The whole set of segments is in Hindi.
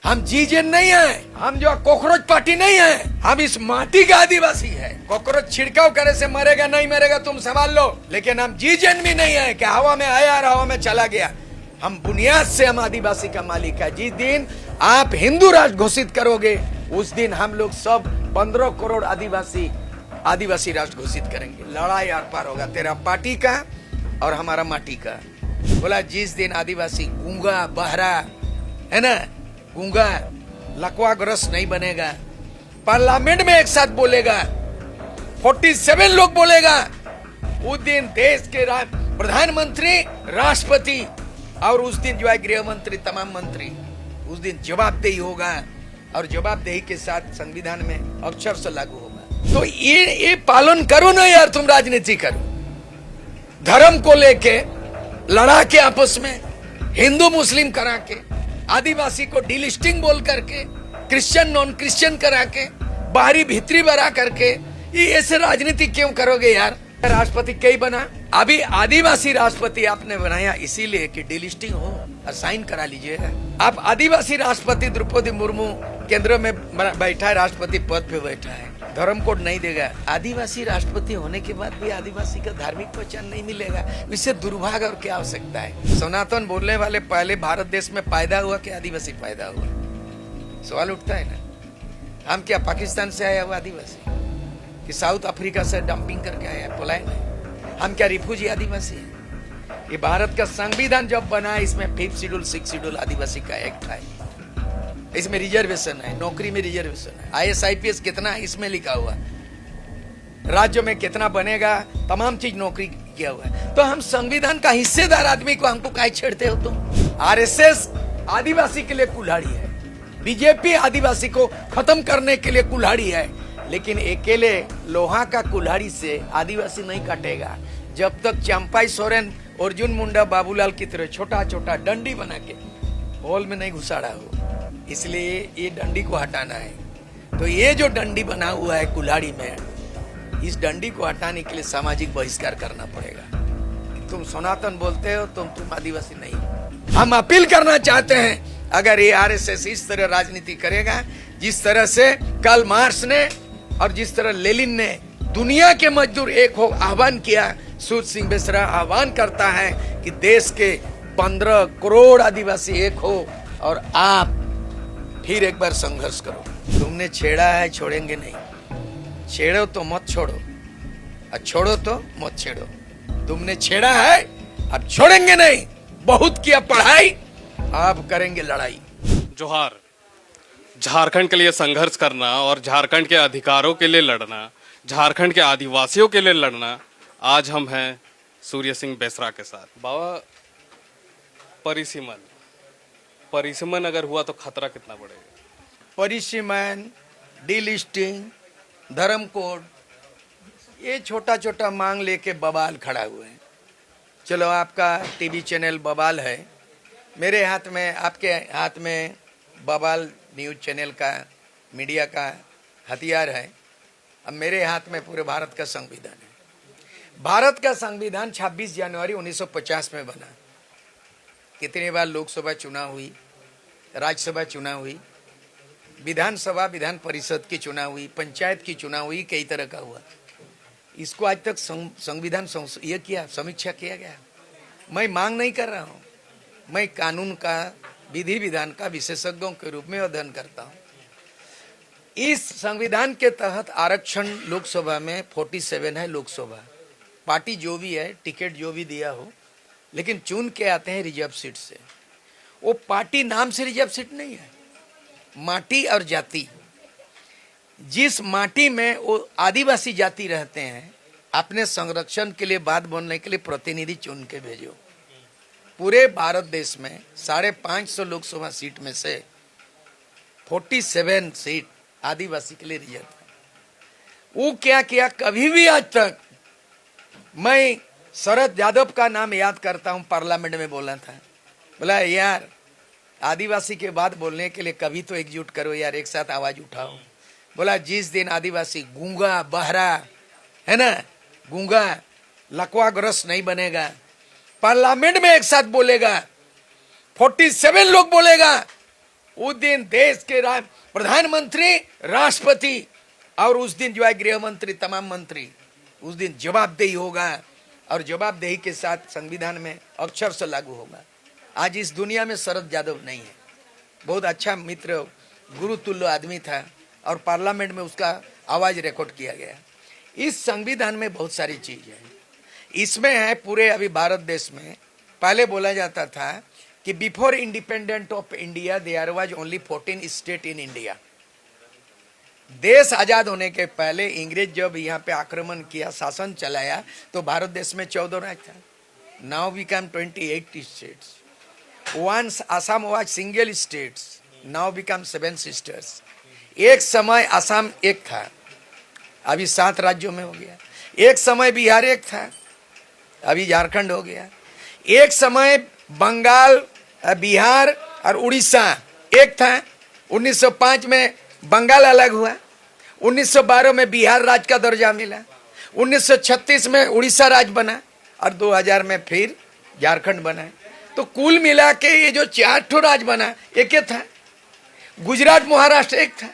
हम जीजेन नहीं है, हम जो कॉकरोच पार्टी नहीं है, हम इस माटी का आदिवासी है। कॉकरोच छिड़काव करे से मरेगा नहीं मरेगा तुम संभाल लो, लेकिन हम जीजेन भी नहीं है कि हवा में आया और हवा में चला गया। हम बुनियाद से हम आदिवासी का मालिक है। जिस दिन आप हिंदू राष्ट्र घोषित करोगे उस दिन हम लोग सब 15 करोड़ आदिवासी राष्ट्र घोषित करेंगे। लड़ाई आर पार होगा तेरा पार्टी का और हमारा माटी का। बोला जिस दिन आदिवासी गूंगा बहरा है ना, गूंगा लकवाग्रस्त नहीं बनेगा, पार्लियामेंट में एक साथ बोलेगा, 47 लोग बोलेगा, उस दिन देश के प्रधानमंत्री, राष्ट्रपति और उस दिन जो है गृह मंत्री, तमाम मंत्री, उस दिन जवाबदेही होगा और जवाबदेही के साथ संविधान में अक्षर से लागू होगा। तो ये पालन करो ना यार, तुम राजनीति करो। धर्म को लेके लड़ा के आपस में, हिंदू मुस्लिम करा के, आदिवासी को डिलिस्टिंग बोल करके, क्रिश्चियन नॉन क्रिश्चियन करा के, बाहरी भीतरी बना करके, ये ऐसे राजनीति क्यों करोगे यार। राष्ट्रपति कई बना, अभी आदिवासी राष्ट्रपति आपने बनाया इसीलिए कि डिलिस्टिंग हो और साइन करा लीजिएगा। आप आदिवासी राष्ट्रपति द्रौपदी मुर्मू केंद्र में बैठा है, राष्ट्रपति पद पे बैठा है, धर्म कोड नहीं देगा। आदिवासी राष्ट्रपति होने के बाद भी आदिवासी का धार्मिक पहचान नहीं मिलेगा, इससे दुर्भाग्य और क्या आवश्यकता है। सनातन बोलने वाले पहले भारत देश में पैदा हुआ कि आदिवासी पैदा हुआ, सवाल उठता है ना। हम क्या पाकिस्तान से आया हुआ आदिवासी कि साउथ अफ्रीका से डंपिंग करके आया पलायन है? हम क्या रिफ्यूजी आदिवासी है? ये भारत का संविधान जब बना इसमें 5th शेड्यूल 6th शेड्यूल आदिवासी का एक्ट है, इसमें रिजर्वेशन है, नौकरी में रिजर्वेशन है, IAS IPS कितना है इसमें लिखा हुआ, राज्य में कितना बनेगा, तमाम चीज नौकरी किया हुआ है। तो हम संविधान का हिस्सेदार आदमी को हमको काहे छेड़ते हो तुम। RSS आदिवासी के लिए कुल्हाड़ी है, बीजेपी आदिवासी को खत्म करने के लिए कुल्हाड़ी है, लेकिन अकेले लोहा का कुल्हाड़ी से आदिवासी नहीं काटेगा। जब तक चंपाई सोरेन, अर्जुन मुंडा, बाबूलाल की तरह छोटा छोटा डंडी बना के होल में नहीं घुसाड़ा हो, इसलिए ये डंडी को हटाना है। तो ये जो डंडी बना हुआ है कुल्हाड़ी में, इस डंडी को हटाने के लिए सामाजिक बहिष्कार करना पड़ेगा। तुम सनातन बोलते हो, तुम आदिवासी नहीं। हम अपील करना चाहते हैं, अगर ये RSS इस तरह राजनीति करेगा, जिस तरह से कार्ल मार्क्स ने और जिस तरह लेनिन ने दुनिया के मजदूर एक हो आह्वान किया, सूरज सिंह बेसरा आह्वान करता है कि देश के 15 करोड़ आदिवासी एक हो और आप फिर एक बार संघर्ष करो। तुमने छेड़ा है, छोड़ेंगे नहीं। छेड़ो तो मत छोड़ो और छोड़ो तो मत छेड़ो। तुमने छेड़ा है, अब छोड़ेंगे नहीं। बहुत किया पढ़ाई, अब करेंगे लड़ाई। जोहार। झारखंड के लिए संघर्ष करना और झारखंड के अधिकारों के लिए लड़ना, झारखंड के आदिवासियों के लिए लड़ना, आज हम हैं सूर्य सिंह बेसरा के साथ। बाबा, परिसीमन अगर हुआ तो खतरा कितना बढ़ेगा? परिसीमन, डिलिस्टिंग, धर्म कोड, ये छोटा छोटा मांग लेके बवाल खड़ा हुए हैं। चलो आपका टीवी चैनल बवाल है, मेरे हाथ में, आपके हाथ में बवाल न्यूज चैनल का, मीडिया का हथियार है। अब मेरे हाथ में पूरे भारत का संविधान है। भारत का संविधान 26 जनवरी 1950 में बना। कितनी बार लोकसभा चुनाव हुई, राज्यसभा चुनाव हुई, विधानसभा विधान परिषद की चुनाव हुई, पंचायत की चुनाव हुई, कई तरह का हुआ। इसको आज तक संविधान ये किया, समीक्षा किया गया। मैं मांग नहीं कर रहा हूँ, मैं कानून का, विधि विधान का विशेषज्ञों के रूप में अध्ययन करता हूँ। इस संविधान के तहत आरक्षण लोकसभा में 47 है। लोकसभा पार्टी जो भी है, टिकट जो भी दिया हो, लेकिन चुन के आते हैं रिजर्व सीट से। वो पार्टी नाम से रिजर्व सीट नहीं है, माटी और जाति। जिस माटी में वो आदिवासी जाति रहते हैं, अपने संरक्षण के लिए, बात बोलने के लिए प्रतिनिधि चुन के भेजो। पूरे भारत देश में 550 लोकसभा सीट में से 47 सीट आदिवासी के लिए रिजर्व है। वो क्या किया, कभी भी आज तक, मैं शरद यादव का नाम याद करता हूं, पार्लियामेंट में बोला था, बोला यार आदिवासी के बाद बोलने के लिए कभी तो एकजुट करो यार, एक साथ आवाज उठाओ। बोला जिस दिन आदिवासी गूंगा बहरा है ना, गूंगा लकवाग्रस्त नहीं बनेगा, पार्लियामेंट में एक साथ बोलेगा, 47 लोग बोलेगा, उस दिन देश के प्रधानमंत्री, राष्ट्रपति और उस दिन जो है गृह मंत्री, तमाम मंत्री उस दिन जवाबदेही होगा और जवाबदेही के साथ संविधान में अक्षर से लागू होगा। आज इस दुनिया में शरद यादव नहीं है। बहुत अच्छा मित्र, गुरु तुल्य आदमी था और पार्लियामेंट में उसका आवाज रिकॉर्ड किया गया। इस संविधान में बहुत सारी चीज है। इसमें है पूरे अभी भारत देश में पहले बोला जाता था कि before independent of India there was only 14 state in India. देश आजाद होने के पहले इंग्रेज जब यहाँ पे आक्रमण किया, शासन चलाया, तो भारत देश में 14 राज्य था। Now become 28 states. Once Assam was single states, now become 7 sisters. एक समय असम एक था, अभी 7 राज्यों में हो गया। एक समय बिहार एक था, अभी झारखंड हो गया। एक समय बंगाल, बिहार और उड़ीसा एक था। 1905 में बंगाल अलग हुआ, 1912 में बिहार राज्य का दर्जा मिला, 1936 में उड़ीसा राज्य बना और 2000 में फिर झारखंड बना। तो कुल मिला के ये जो 4 ठो राज्य बना, एक ही था। गुजरात, महाराष्ट्र एक था,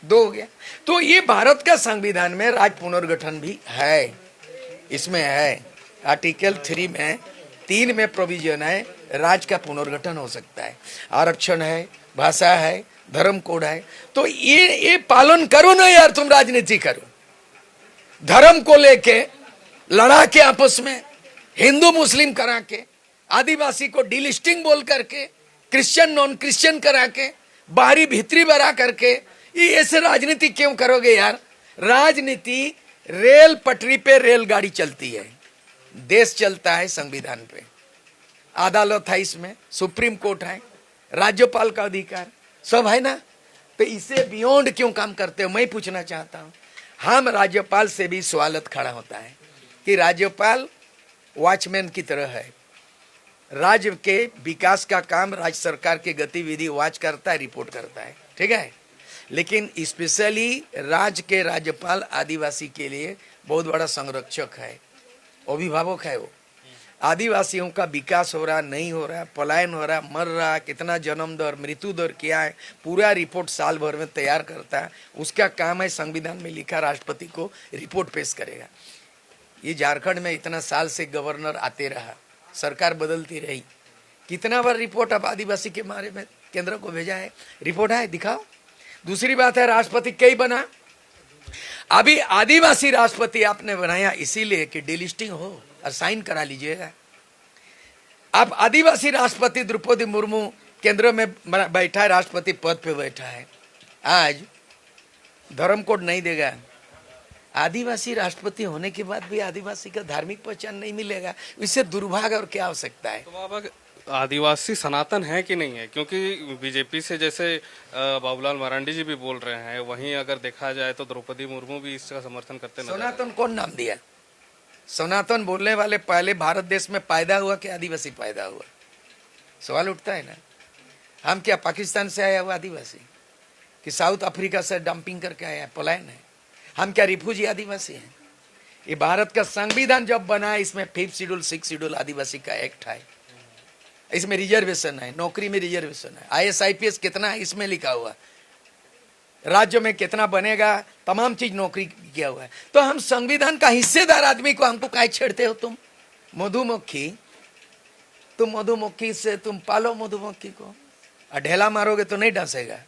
2 हो गया। तो ये भारत का संविधान में राज्य पुनर्गठन भी है। इसमें है आर्टिकल 3 में 3 में प्रोविजन है, राज्य का पुनर्गठन हो सकता है। आरक्षण है, भाषा है, धर्म कोड है। तो ये पालन करो ना यार, तुम राजनीति करो। धर्म को लेके लड़ा के आपस में, हिंदू मुस्लिम करा के, आदिवासी को डिलिस्टिंग बोल करके, क्रिश्चियन नॉन क्रिश्चियन करा के, बाहरी भीतरी बना करके, ये ऐसे राजनीति क्यों करोगे यार? राजनीति रेल पटरी पे रेलगाड़ी चलती है, देश चलता है संविधान पे। अदालत है, इसमें सुप्रीम कोर्ट है, राज्यपाल का अधिकार सब है ना। तो इससे बियॉन्ड क्यों काम करते हो? मैं पूछना चाहता हूं। हम राज्यपाल से भी सवालत खड़ा होता है कि राज्यपाल वॉचमैन की तरह है। राज्य के विकास का काम राज्य सरकार की गतिविधि वॉच करता है, रिपोर्ट करता है, ठीक है। लेकिन स्पेशली राज्य के राज्यपाल आदिवासी के लिए बहुत बड़ा संरक्षक है, अभिभावक है। वो आदिवासियों का विकास हो रहा, नहीं हो रहा, पलायन हो रहा, मर रहा, कितना जन्म दर, मृत्यु दर क्या है, पूरा रिपोर्ट साल भर में तैयार करता है। उसका काम है संविधान में लिखा, राष्ट्रपति को रिपोर्ट पेश करेगा। ये झारखंड में इतना साल से गवर्नर आते रहा, सरकार बदलती रही, कितना बार रिपोर्ट अब आदिवासी के बारे में केंद्र को भेजा है, रिपोर्ट है, दिखाओ। दूसरी बात है, राष्ट्रपति कई बना। अभी आदिवासी राष्ट्रपति आपने बनाया इसीलिए कि डिलिस्टिंग हो और साइन करा लीजिएगा। अब आदिवासी राष्ट्रपति द्रौपदी मुर्मू केंद्र में बैठा है, राष्ट्रपति पद पे बैठा है। आज धर्म कोड नहीं देगा, आदिवासी राष्ट्रपति होने के बाद भी आदिवासी का धार्मिक पहचान नहीं मिलेगा। इससे दुर्भाग्य और क्या हो सकता है? तो बाबा, आदिवासी सनातन है कि नहीं है? क्योंकि बीजेपी से जैसे बाबूलाल मरांडी जी भी बोल रहे हैं, वहीं अगर देखा जाए तो द्रौपदी मुर्मू भी इसका समर्थन करते नजर। सनातन कौन नाम दिया? सनातन बोलने वाले पहले भारत देश में पैदा हुआ कि आदिवासी पैदा हुआ? सवाल उठता है ना। हम क्या पाकिस्तान से आया हुआ आदिवासी, कि साउथ अफ्रीका से डंपिंग करके आया, पलायन है? हम क्या रिफ्यूजी आदिवासी हैं? ये भारत का संविधान जब बना है, इसमें 5th शेड्यूल 6th शेड्यूल आदिवासी का एक्ट है। इसमें रिजर्वेशन है, नौकरी में रिजर्वेशन है, IAS IPS कितना है इसमें लिखा हुआ, राज्य में कितना बनेगा, तमाम चीज नौकरी किया हुआ है। तो हम संविधान का हिस्सेदार आदमी को हमको काहे छेड़ते हो तुम? मधुमक्खी, तुम मधुमक्खी से तुम पालो मधुमक्खी को, ढेला मारोगे तो नहीं डसेगा।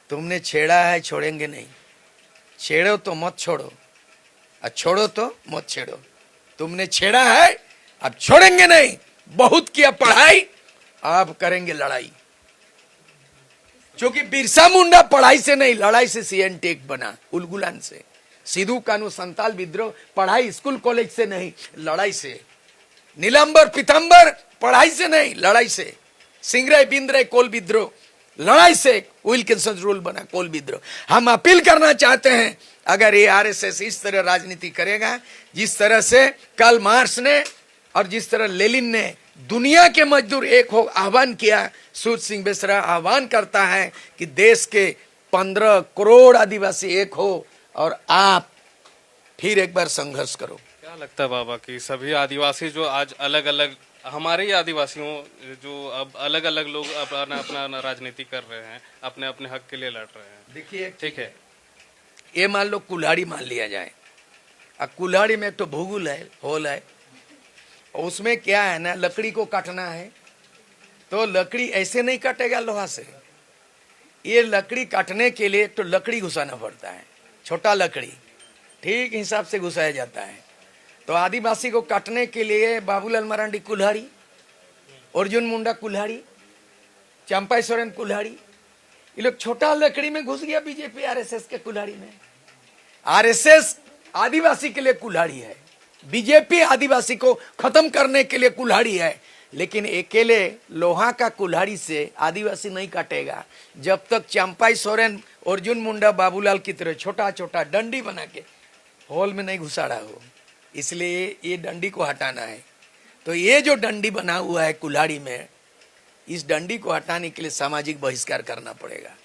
तुमने छेड़ा है, छोड़ेंगे नहीं। छेड़ो तो मत छोड़ो, और छोड़ो तो मत छेड़ो। तुमने छेड़ा है, अब छोड़ेंगे नहीं। बहुत किया पढ़ाई, अब करेंगे लड़ाई। क्योंकि बिरसा मुंडा पढ़ाई से नहीं, लड़ाई से CN बना, उलगुलान से। सिद्धू कानू संताल विद्रोह पढ़ाई स्कूल कॉलेज से नहीं, लड़ाई से। नीलांबर पीतांबर पढ़ाई से नहीं, लड़ाई से। सिंगराय बिंद्राय कोल विद्रोह लड़ाई से। विल्किंसन रूल बना, कोल विद्रोह। हम अपील करना चाहते हैं, अगर ये RSS इस तरह राजनीति करेगा, जिस तरह से कार्ल मार्क्स ने और जिस तरह लेनिन ने दुनिया के मजदूर एक हो आह्वान किया, सूर्य सिंह बेसरा आह्वान करता है कि देश के 15 करोड़ आदिवासी एक हो और आप फिर एक बार संघर्ष करो। क्या लगता है बाबा कि सभी आदिवासी जो आज अलग अलग हमारे ही आदिवासियों जो अब अलग अलग लोग अपना अपना राजनीति कर रहे हैं, अपने अपने हक के लिए लड़ रहे हैं। देखिए ठीक है, ये मान लो कुल्हाड़ी मान लिया जाए। अब कुल्हाड़ी में तो भूगुल है, होल है, और उसमें क्या है ना, लकड़ी को काटना है तो लकड़ी ऐसे नहीं काटेगा लोहा से। ये लकड़ी काटने के लिए तो लकड़ी घुसाना पड़ता है, छोटा लकड़ी ठीक हिसाब से घुसाया जाता है। तो आदिवासी को काटने के लिए बाबूलाल मरांडी कुल्हाड़ी, अर्जुन मुंडा कुल्हाड़ी, चंपा सोरेन कुल्हाड़ी, ये लोग छोटा लकड़ी में घुस गया बीजेपी आरएसएस के कुल्हाड़ी में। आरएसएस आदिवासी के लिए कुल्हाड़ी है, बीजेपी आदिवासी को खत्म करने के लिए कुल्हाड़ी है। लेकिन अकेले लोहा का कुल्हाड़ी से आदिवासी नहीं काटेगा जब तक चंपाई सोरेन, अर्जुन मुंडा, बाबूलाल की तरह छोटा छोटा डंडी बना के होल में नहीं घुसाड़ा हो। इसलिए ये डंडी को हटाना है। तो ये जो डंडी बना हुआ है कुल्हाड़ी में, इस डंडी को हटाने के लिए सामाजिक बहिष्कार करना पड़ेगा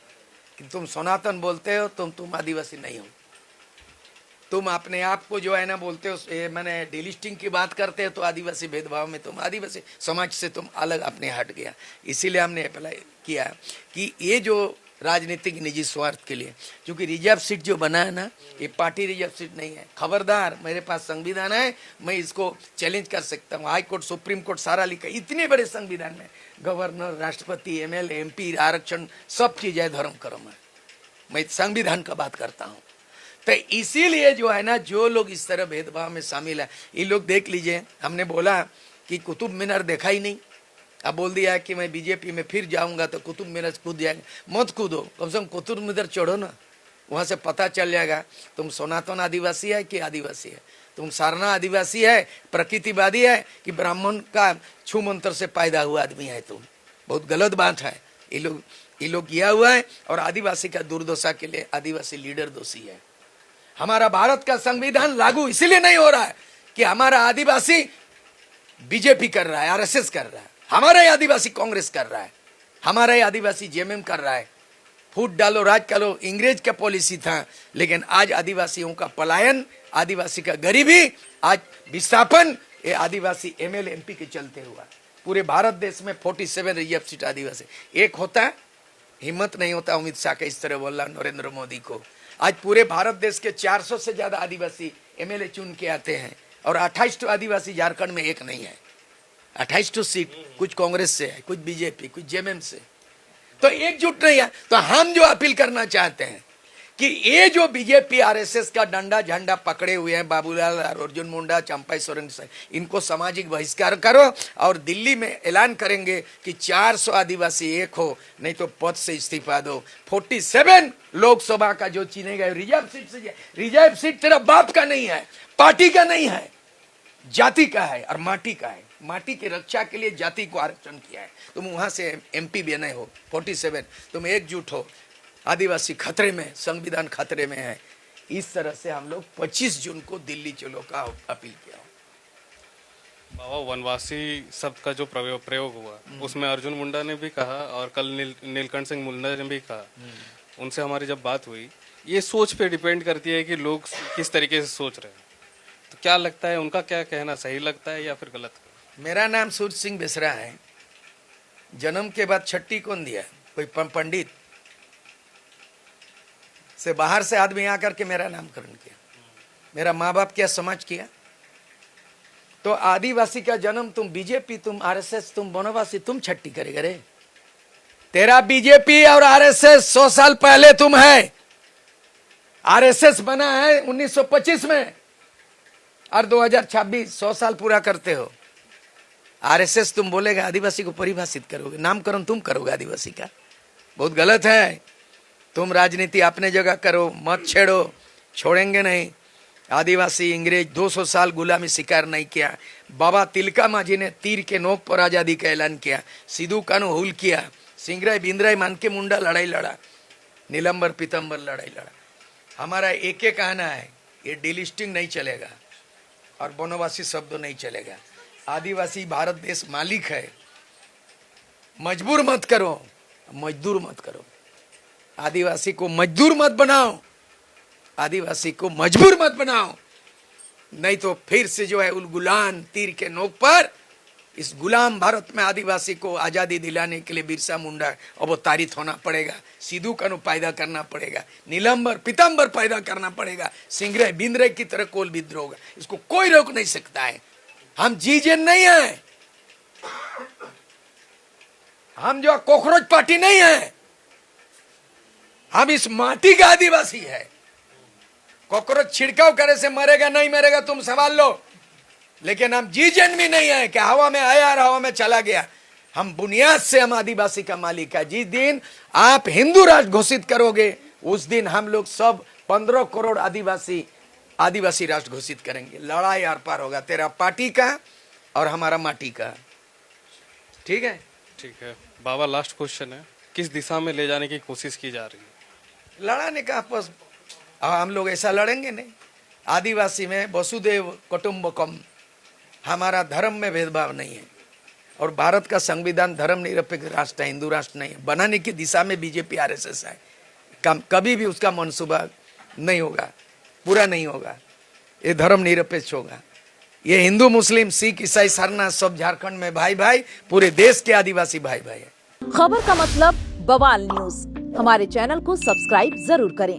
कि तुम सनातन बोलते हो, तुम आदिवासी नहीं हो। तुम अपने आप को जो है ना बोलते हो, मैंने डिलिस्टिंग की बात करते हो तो आदिवासी भेदभाव में तुम आदिवासी समाज से तुम अलग अपने हट गया। इसीलिए हमने अप्लाई किया कि ये जो राजनीतिक निजी स्वार्थ के लिए, क्योंकि रिजर्व सीट जो बना है ना, ये पार्टी रिजर्व सीट नहीं है। खबरदार, मेरे पास संविधान है, मैं इसको चैलेंज कर सकता हूँ। हाई कोर्ट, सुप्रीम कोर्ट सारा लिखा, इतने बड़े संविधान में गवर्नर, राष्ट्रपति, एमएलए, एमपी, आरक्षण सब चीज है, धर्म कर्म है। मैं संविधान का बात करता हूँ। तो इसीलिए जो है ना, जो लोग इस तरह भेदभाव में शामिल है, ये लोग देख लीजिए। हमने बोला कि कुतुब मीनार देखा ही नहीं, अब बोल दिया है कि मैं बीजेपी में फिर जाऊंगा तो कुतुब मीनार कूद जाएंगे। मत कूदो, कम से कम कुतुब मीनार चढ़ो ना, वहां से पता चल जाएगा तुम सनातन आदिवासी है कि आदिवासी है, तुम सारना आदिवासी है, प्रकृतिवादी है कि ब्राह्मण का छू मंत्र से पैदा हुआ आदमी है तुम। बहुत गलत बात है। ये लोग किया हुआ है। और आदिवासी का दुर्दशा के लिए आदिवासी लीडर दोषी है। हमारा भारत का संविधान लागू इसलिए नहीं हो रहा है कि हमारा आदिवासी बीजेपी कर रहा है, आरएसएस कर रहा है, हमारा ही आदिवासी कांग्रेस कर रहा है, हमारा ही आदिवासी जेएमएम कर रहा है। फूट डालो राज करो, अंग्रेज का पॉलिसी था। लेकिन आज आदिवासियों का पलायन, आदिवासी का गरीबी, आज विस्थापन, ये आदिवासी एमएलए एमपी के चलते हुआ। पूरे भारत देश में 47 रिजर्व सीट आदिवासी, एक होता है, हिम्मत नहीं होता अमित शाह का इस तरह बोलना, नरेंद्र मोदी को। आज पूरे भारत देश के 400 से ज्यादा आदिवासी एमएलए चुन के आते हैं और 28 आदिवासी झारखंड में एक नहीं है। 28 सीट, कुछ कांग्रेस से है, कुछ बीजेपी, कुछ जेएमएम से। तो एकजुट नहीं है। तो हम जो अपील करना चाहते हैं कि ये जो बीजेपी आरएसएस का डंडा झंडा पकड़े हुए हैं, बाबूलाल, अर्जुन मुंडा, चंपाई सोरेन, इनको सामाजिक बहिष्कार करो। और दिल्ली में ऐलान करेंगे कि 400 आदिवासी एक हो, नहीं तो पद से इस्तीफा दो। 47 लोकसभा का जो चुने गए रिजर्व सीट से, रिजर्व सीट तेरा बाप का नहीं है, पार्टी का नहीं है, जाति का है और माटी का है। माटी की रक्षा के लिए जाति को आरक्षण किया है। तुम वहां से एमपी बने हो 47, तुम एकजुट हो। आदिवासी खतरे में, संविधान खतरे में है। इस तरह से हम लोग 25 जून को दिल्ली चलो का अपील किया। बाबा, वनवासी शब्द का जो प्रयोग हुआ, उसमें अर्जुन मुंडा ने भी कहा और कल नीलकंठ सिंह मुंडा ने भी कहा। उनसे हमारी जब बात हुई, ये सोच पे डिपेंड करती है कि लोग किस तरीके से सोच रहे हैं। तो क्या लगता है, उनका क्या कहना सही लगता है या फिर गलत? मेरा नाम सूर्य सिंह बेसरा है। जन्म के बाद छट्टी कौन दिया? कोई पंडित से बाहर से आदमी आकर के मेरा नामकरण किया। मेरा माँ बाप क्या समाज किया? तो आदिवासी का जन्म तुम बीजेपी, तुम आरएसएस, तुम वनवासी, तुम छट्टी करेगा रे? तेरा बीजेपी और आरएसएस 100 साल पहले तुम है। आरएसएस बना है 1925 में और 2026 100 साल पूरा करते हो। आरएसएस तुम बोलेगा, आदिवासी को परिभाषित करोगे, नामकरण तुम करोगे आदिवासी का। बहुत गलत है। तुम राजनीति अपने जगह करो, मत छेड़ो, छोड़ेंगे नहीं। आदिवासी अंग्रेज 200 साल गुलामी शिकार नहीं किया। बाबा तिलका माझी ने तीर के नोक पर आजादी का ऐलान किया। सिद्धू कानू हुल किया। सिंगराय बिंद्राय मानके मुंडा लड़ाई लड़ा। नीलंबर पीतंबर लड़ाई लड़ा। हमारा एक एक कहना है, ये डिलिस्टिंग नहीं चलेगा और वनवासी शब्द नहीं चलेगा। आदिवासी भारत देश मालिक है। मजबूर मत करो, मजदूर मत करो। आदिवासी को मजदूर मत बनाओ, आदिवासी को मजबूर मत बनाओ, नहीं तो फिर से जो है उलगुलान तीर के नोक पर इस गुलाम भारत में आदिवासी को आजादी दिलाने के लिए बिरसा मुंडा अवतारित होना पड़ेगा, सिद्धू कानू पैदा करना पड़ेगा, नीलंबर पीताम्बर पैदा करना पड़ेगा, सिंगरे बिंद्रे की तरह कोल विद्रोह होगा। इसको कोई रोक नहीं सकता है। हम जीजेन नहीं है, हम जो कॉकरोच पार्टी नहीं है, हम इस माटी का आदिवासी है। कॉकरोच छिड़काव करे से मरेगा नहीं मरेगा तुम संभाल लो, लेकिन हम जीजेन भी नहीं है कि हवा में आया और हवा में चला गया। हम बुनियाद से हम आदिवासी का मालिक है। जिस दिन आप हिंदू राष्ट्र घोषित करोगे उस दिन हम लोग सब 15 करोड़ आदिवासी राष्ट्र घोषित करेंगे। लड़ाई आर पार होगा, तेरा पार्टी का और हमारा माटी का। ठीक है, ठीक है बाबा, लास्ट क्वेश्चन है, किस दिशा में ले जाने की कोशिश की जा रही है? लड़ाने का आपस हम लोग ऐसा लड़ेंगे नहीं। आदिवासी में वसुदेव कुटुंबकम, हमारा धर्म में भेदभाव नहीं है और भारत का संविधान धर्म निरपेक्ष राष्ट्र है, हिंदू राष्ट्र नहीं है। बनाने की दिशा में बीजेपी आरएसएस है। कभी भी उसका मनसूबा नहीं होगा, पूरा नहीं होगा। ये धर्म निरपेक्ष होगा। ये हिंदू मुस्लिम सिख ईसाई सरना सब झारखंड में भाई भाई, पूरे देश के आदिवासी भाई भाई है। खबर का मतलब बवाल न्यूज, हमारे चैनल को सब्सक्राइब जरूर करें।